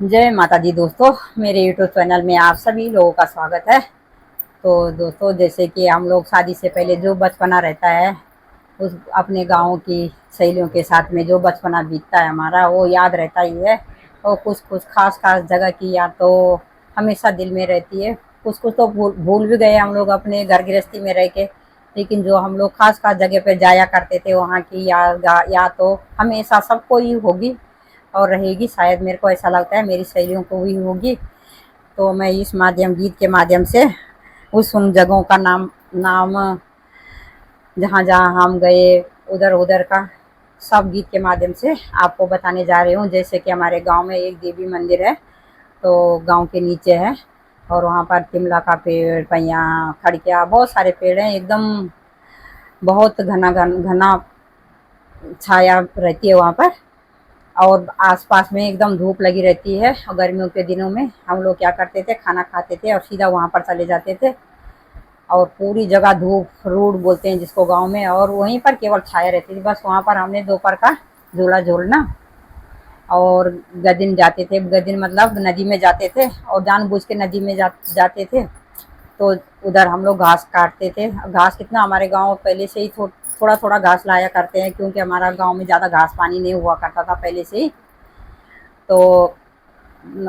जय माता दी दोस्तों, मेरे यूट्यूब चैनल में आप सभी लोगों का स्वागत है। तो दोस्तों, जैसे कि हम लोग शादी से पहले जो बचपना रहता है, उस अपने गाँव की सहेलियों के साथ में जो बचपना बीतता है हमारा, वो याद रहता ही है। और कुछ कुछ खास खास जगह की याद तो हमेशा दिल में रहती है। कुछ कुछ तो भूल भी गए हम लोग अपने घर गृहस्थी में रह के, लेकिन जो हम लोग खास खास जगह पे जाया करते थे, वहाँ की याद तो हमेशा सबको ही होगी और रहेगी। शायद मेरे को ऐसा लगता है मेरी सहेलियों को भी होगी। तो मैं इस गीत के माध्यम से उस उन जगहों का नाम नाम जहाँ जहाँ हम गए, उधर उधर का सब गीत के माध्यम से आपको बताने जा रही हूँ। जैसे कि हमारे गांव में एक देवी मंदिर है, तो गांव के नीचे है, और वहाँ पर तिमला का पेड़, पैया, खड़किया, बहुत सारे पेड़ हैं। एकदम बहुत घना छाया रहती है वहाँ पर, और आसपास में एकदम धूप लगी रहती है। और गर्मियों के दिनों में हम लोग क्या करते थे, खाना खाते थे और सीधा वहाँ पर चले जाते थे, और पूरी जगह धूप रोड बोलते हैं जिसको गांव में, और वहीं पर केवल छाया रहती थी। बस वहाँ पर हमने दोपहर का झूला झूलना, और गदिन जाते थे। गदिन मतलब नदी में जाते थे, और जानबूझ के नदी में जाते थे। तो उधर हम लोग घास काटते थे। घास कितना, हमारे गांव पहले से ही थोड़ा थोड़ा घास लाया करते हैं, क्योंकि हमारा गांव में ज़्यादा घास पानी नहीं हुआ करता था पहले से ही। तो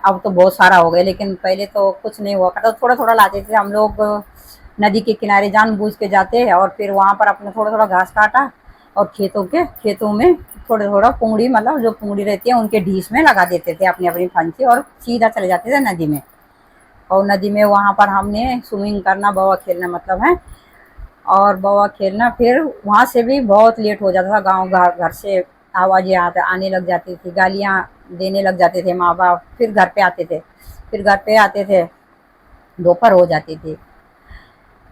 अब तो बहुत सारा हो गया, लेकिन पहले तो कुछ नहीं हुआ करता, थोड़ा थोड़ा लाते थे हम लोग। नदी के किनारे जानबूझ के जाते, और फिर वहाँ पर अपना थोड़ा थोड़ा घास काटा, और खेतों में थोड़ा थोड़ा पुंगड़ी, मतलब जो पुंगड़ी रहती है उनके ढीस में लगा देते थे अपनी अपनी फंसी, और सीधा चले जाते थे नदी में। और नदी में वहाँ पर हमने स्विमिंग करना, बवा खेलना मतलब है, और बवा खेलना। फिर वहाँ से भी बहुत लेट हो जाता था। गाँव घर से आवाज़ें आने लग जाती थी, गालियाँ देने लग जाते थे माँ बाप। फिर घर पे आते थे, दोपहर हो जाती थी।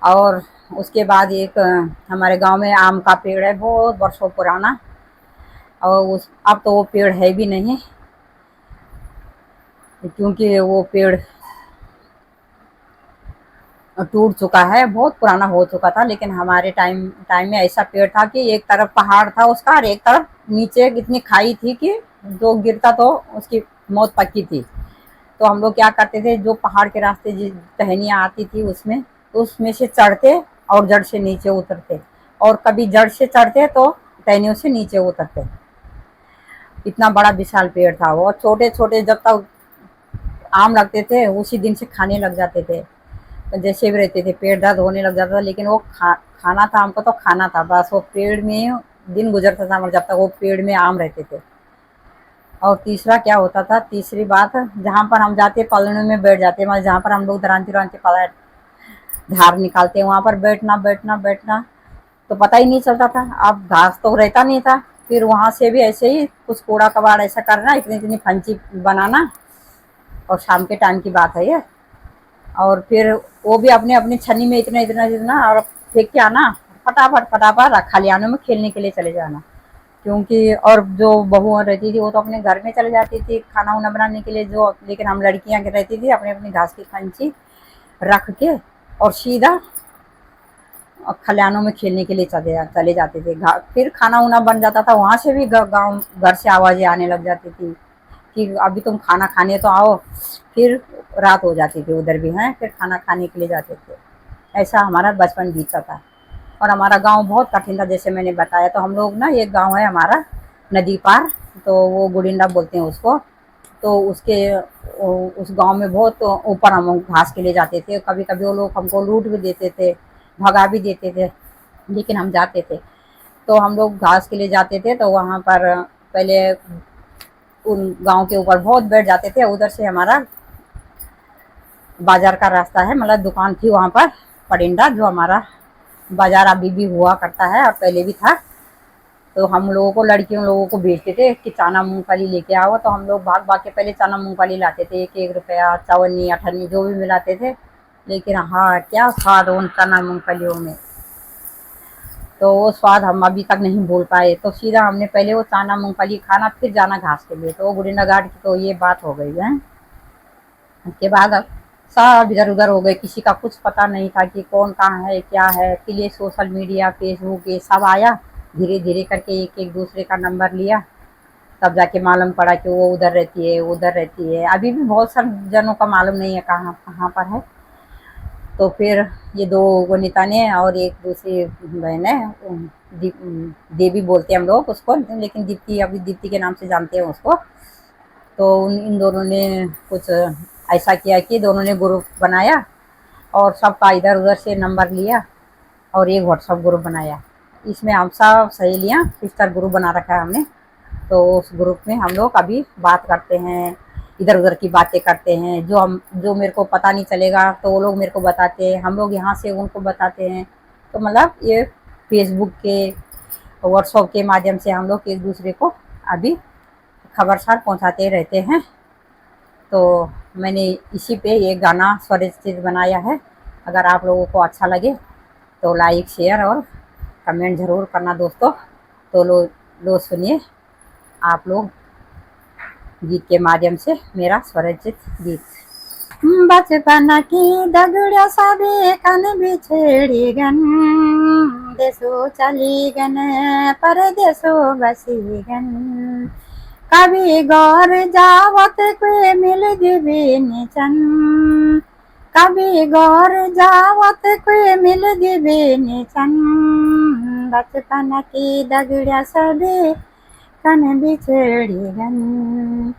और उसके बाद एक हमारे गांव में आम का पेड़ है, बहुत वर्षों पुराना, और उस अब तो वो पेड़ है भी नहीं, क्योंकि वो पेड़ टूट चुका है, बहुत पुराना हो चुका था। लेकिन हमारे टाइम में ऐसा पेड़ था कि एक तरफ पहाड़ था उसका, और एक तरफ नीचे इतनी खाई थी कि जो गिरता तो उसकी मौत पक्की थी। तो हम लोग क्या करते थे, जो पहाड़ के रास्ते टहनियाँ आती थी उसमें, तो उसमें से चढ़ते और जड़ से नीचे उतरते, और कभी जड़ से चढ़ते तो टहनियों से नीचे उतरते। इतना बड़ा विशाल पेड़ था वो। छोटे छोटे जब तक आम लगते थे, उसी दिन से खाने लग जाते थे। जैसे भी रहते थे, पेट दर्द होने लग जाता था, लेकिन वो खाना था हमको, तो खाना था बस। वो पेड़ में दिन गुजरता था जब तक वो पेड़ में आम रहते थे। और तीसरा क्या होता था, तीसरी बात, जहाँ पर हम जाते पलड़े में बैठ जाते, मतलब जहाँ पर हम लोग दरांती दरांती धार निकालते, वहाँ पर बैठना बैठना बैठना, तो पता ही नहीं चलता था। अब घास तो रहता नहीं था। फिर वहाँ से भी ऐसे ही कुछ कूड़ा कबाड़ ऐसा करना, इतनी इतनी फंची बनाना, और शाम के टाइम की बात है ये। और फिर वो भी अपने अपनी छन्नी में इतना इतना इतना, और फेंक के आना, फटाफट फटाफट खलिहानों में खेलने के लिए चले जाना। क्योंकि और जो बहु रहती थी वो तो अपने घर में चले जाती थी खाना वाना बनाने के लिए, जो, लेकिन हम लड़कियां रहती थी अपने अपनी घास की फंची रख के, और सीधा खलिहानों में खेलने के लिए चले जाते थे। फिर खाना वाना बन जाता था, वहाँ से भी गाँव घर से आवाज़ें आने लग जाती थी कि अभी तुम खाना खाने तो आओ। फिर रात हो जाती थी उधर भी हैं, फिर खाना खाने के लिए जाते थे। ऐसा हमारा बचपन बीता था। और हमारा गांव बहुत कठिन था, जैसे मैंने बताया। तो हम लोग ना, एक गांव है हमारा नदी पार, तो वो गुडिंडा बोलते हैं उसको। तो उस गांव में बहुत ऊपर हम घास के लिए जाते थे। कभी कभी वो लोग हमको लूट भी देते थे, भगा भी देते थे, लेकिन हम जाते थे। तो हम लोग घास के लिए जाते थे, तो वहाँ पर पहले उन गांव के ऊपर बहुत बैठ जाते थे। उधर से हमारा बाजार का रास्ता है, मतलब दुकान थी वहाँ पर, परिंदा, जो हमारा बाजार अभी भी हुआ करता है और पहले भी था। तो हम लोगों को, लड़कियों लोगों को भेजते थे कि चना मूंगफली लेके आओ, तो हम लोग भाग भाग के पहले चना मूंगफली लाते थे, एक एक रुपया, चवन्नी अठन्नी जो भी मिलाते थे। लेकिन हाँ, क्या स्वाद उन चना मूंगफलियों में, तो वो स्वाद हम अभी तक नहीं भूल पाए। तो सीधा हमने पहले वो चना मूंगफली खाना, फिर जाना घास के लिए। तो वो गुड़िंदा घाट की तो ये बात हो गई है। उसके बाद अब सब इधर उधर हो गए, किसी का कुछ पता नहीं था कि कौन कहाँ है क्या है। के लिए सोशल मीडिया, फेसबुक, ये सब आया, धीरे धीरे करके एक एक दूसरे का नंबर लिया, तब जाके मालूम पड़ा कि वो उधर रहती है, उधर रहती है। अभी भी बहुत सारे जनों का मालूम नहीं है कहाँ कहाँ पर है। तो फिर ये दो वनिता ने और एक दूसरी बहन है, देवी बोलते हैं हम लोग उसको, लेकिन दीप्ति, अभी दीप्ति के नाम से जानते हैं उसको। तो इन दोनों ने कुछ ऐसा किया कि दोनों ने ग्रुप बनाया और सबका इधर उधर से नंबर लिया और एक व्हाट्सएप ग्रुप बनाया। इसमें हम सब सहेलियाँ सिस्टर ग्रुप बना रखा है हमने। तो उस ग्रुप में हम लोग अभी बात करते हैं, इधर उधर की बातें करते हैं। जो मेरे को पता नहीं चलेगा तो वो लोग मेरे को बताते हैं, हम लोग यहाँ से उनको बताते हैं। तो मतलब ये फेसबुक के, व्हाट्सएप के माध्यम से हम लोग एक दूसरे को अभी खबरसार पहुँचाते रहते हैं। तो मैंने इसी पे ये गाना स्वरचित बनाया है। अगर आप लोगों को अच्छा लगे तो लाइक, शेयर और कमेंट ज़रूर करना दोस्तों। तो लो सुनिए आप लोग गीत के माध्यम से मेरा स्वरचित गीत। बचपन की दगड़िया सभी कन बिछड़ी गन, देसो चली गन परदेसो बसी गन। कभी गौर जावत कोई मिल दिवी निचन, कभी गौर जावत कोई मिल दिवी निचन। बचपन की दगड़िया सभी कन बिछड़ी गन।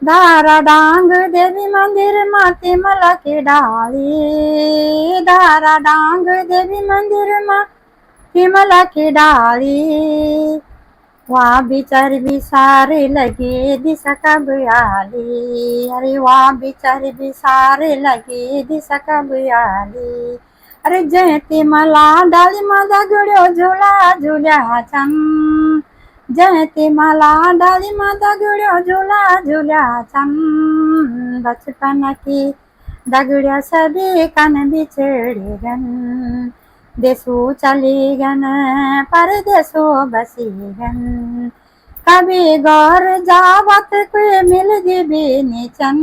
दारा डांग देवी मंदिर माती मला की डाली, दारा डांग देवी मंदिर माती मला की डाली। वहाँ बिचार भी सारे लगे दिशा कब आली, अरे वहाँ बिचार भी सारे लगे दिशा कब आली। अरे जयती मला डाली माझा गड्यो झुला झुल्या छन, जयती मला डाली माझा गड्यो झुला झुल्या छन। बचपन की दगड़िया सभी कन बिछड़ी गन, देसो चली गन परदेसो बसी गन। कभी गौर जावत कोई मिल दिवी निचन,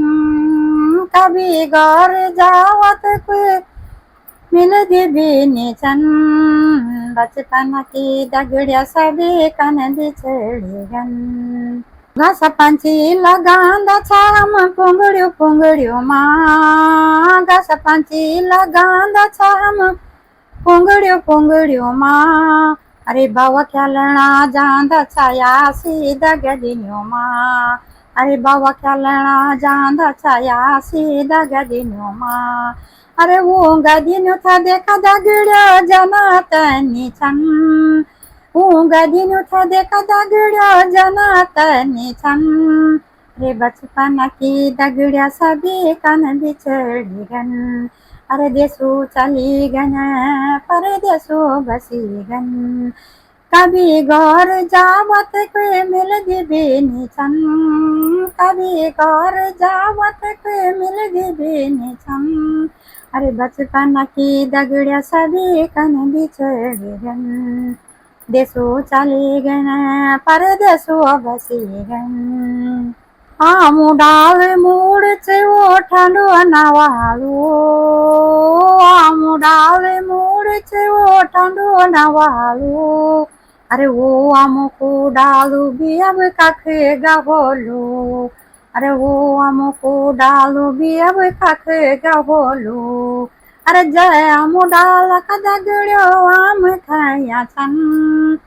कभी गौर जावत कोई मिल दिवी निचन। बचपन की दगड़िया सभी कन बिछड़ी गन। घास पंची लगांदा छाम पुंगड़ियो पुंगड़ियो माँ, घास पंची लगांदा छाम पुंगड़ियो पुंगड़ियो माँ। अरे बाबा खेलना जांदा छाया सीधा गदिन्यो माँ, अरे बाबा खेलना जांदा छाया सीधा गदिन्यो माँ। अरे वो गदिन्यो था देखा दगड़ियो जना तनी छन, वो गदिन्यो था देखा दगड़ियो जना तनी छन। अरे बचपन की दगड़िया सभी कन बिछड़ी गन, अरे देसो चली गन परदेसो बसी गन। कभी गौर जावत कोई मिल दिवी निचन, कभी गौर जावत कोई मिल दिवी निचन। अरे बचपन की दगड़िया सभी कन बिछड़ी गन, देसो चली गन परदेसो बसी गन। आमु डाल मूड से वो ठंडो नवालो, आमु डाल मूड से वो ठंडो नवालो। अरे वो आमु को डालू भी अब कखे गहोलो, अरे वो आमु को डालू भी अब कखे गहोलो। अरे जय आमु डाल का दगड़ियो आम खाया छन,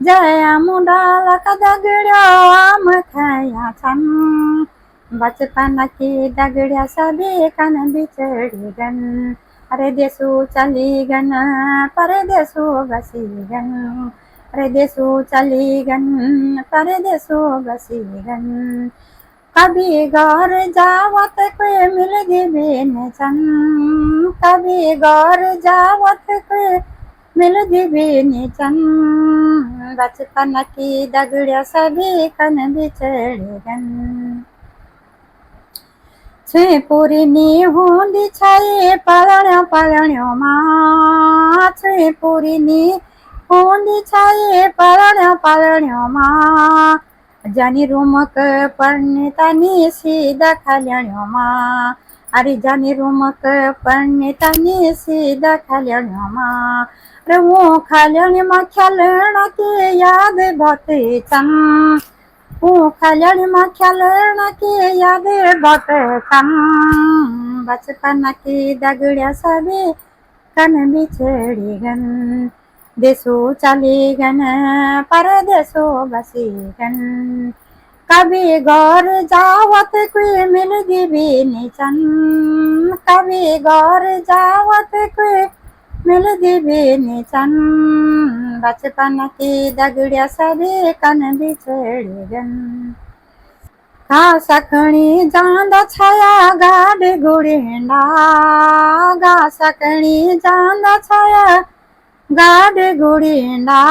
जय आमु डाल का दगड़ियो आम खाया छन। बचपन की दगड़िया सभी कन बिछड़ी गन, अरे देसो चली गन परदेसो बसी गन, अरे देसो चली गन परदेसो बसी गन। कभी गौर जावत कोई मिल दिवी निचन, कभी गौर जावत कोई मिल दिवी निचन। बचपन की दगड़िया सभी कन बिछड़ी गन। छे पूरी नी होंदी छाए पलण्यो पलण्यो माँ, छे पूरी नी होंदी छाए पलण्यो पलण्यो माँ। जानी रूमक पर्णितानी सीधा खाल्यो माँ, अरे जानी रूमक पर्णितानी सीधा खाल्यो माँ। अरे वो खाल्यो माँ खेलना की याद बहुत छन, खलड़ में खेलण की याद बहुत कम, बचपन की दगड़िया सभी कन बिछड़ी गन, देशो चली गन परदेसो बसी गन, कभी गौर जावत कोई मिल दिवी निचन, कभी गौर जावत कोई मिल दिवी निचन, बचपन की दगड़िया सभी कन बिछड़ी गन, घा सकणी जांद छाया गाड गुड़िंडा, गा सकणी जांद छाया गाड गुड़िंडा,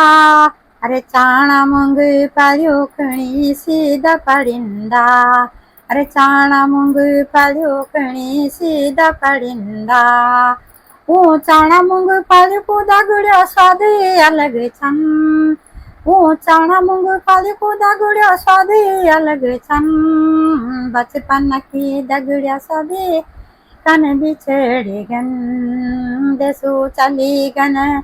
अरे चाणा मूंग पलियो खणी सीधा पड़िंदा, अरे चाणा मूंग पलियो खणी सीधा पड़िंदा, वो चाणा मूंग पलियो को दगड़ियो स्वाद अलग छन, वो चाणा मूंग पलियो को दगड़ियो स्वाद अलग छन, बचपन की दगड़िया सभी कन बिछड़ी गन, देसो चली गन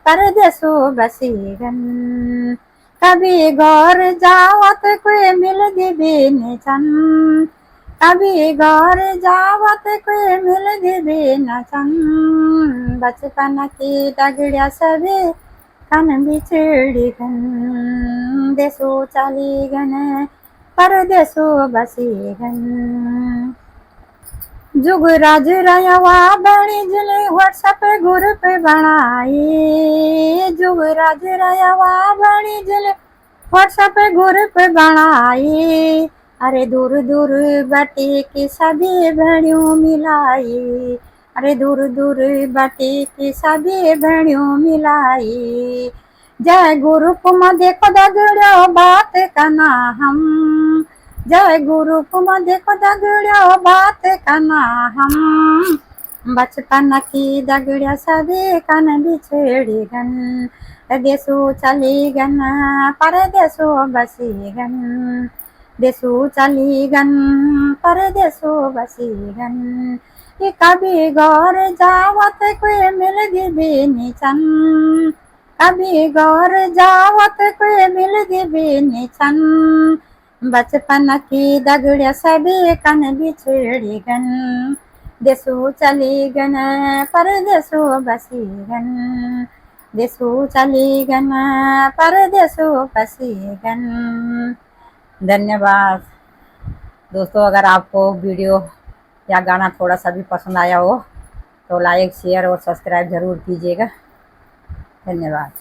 परदेसो बसी गन, कभी गौर जावत कोई मिल दिवी निचन, कभी गौर जावत कोई मिल दिवी नचन, बचपन की दगड़िया सभी कन बिछड़ी गन, देसो चली गन परदेसो बसी गन, जुगराज रयवा बणी जिले व्हाट्सएप ग्रुप बनाई, जुगराज रयवा बणी जिले व्हाट्सएप ग्रुप बनाई, अरे दूर दूर बटी की सभी बहनियों मिलाई, अरे दूर दूर बटी की सभी बहनियों मिलाई, जय ग्रुप में देखो दगड़ो बात करना हम, जय ग्रुप में देखो दगड़ियो बात करना हम, बचपन की दगड़िया सभी कन बिछड़ी गन, देसो चली गन परदेसो बसी गन, देसो चली गन परदेसो बसी गन, कि कभी गौर जावत कोई मिल दिवी निचन, कभी गौर जावत कोई मिल दिवी निचन, बचपन की दगड़िया सभी कन बिछड़ी गन, देसो चली गन परदेसो बसी गन, देसो चली गन परदेसो बसी गन। धन्यवाद दोस्तों, अगर आपको वीडियो या गाना थोड़ा सा भी पसंद आया हो तो लाइक शेयर और सब्सक्राइब जरूर कीजिएगा। धन्यवाद।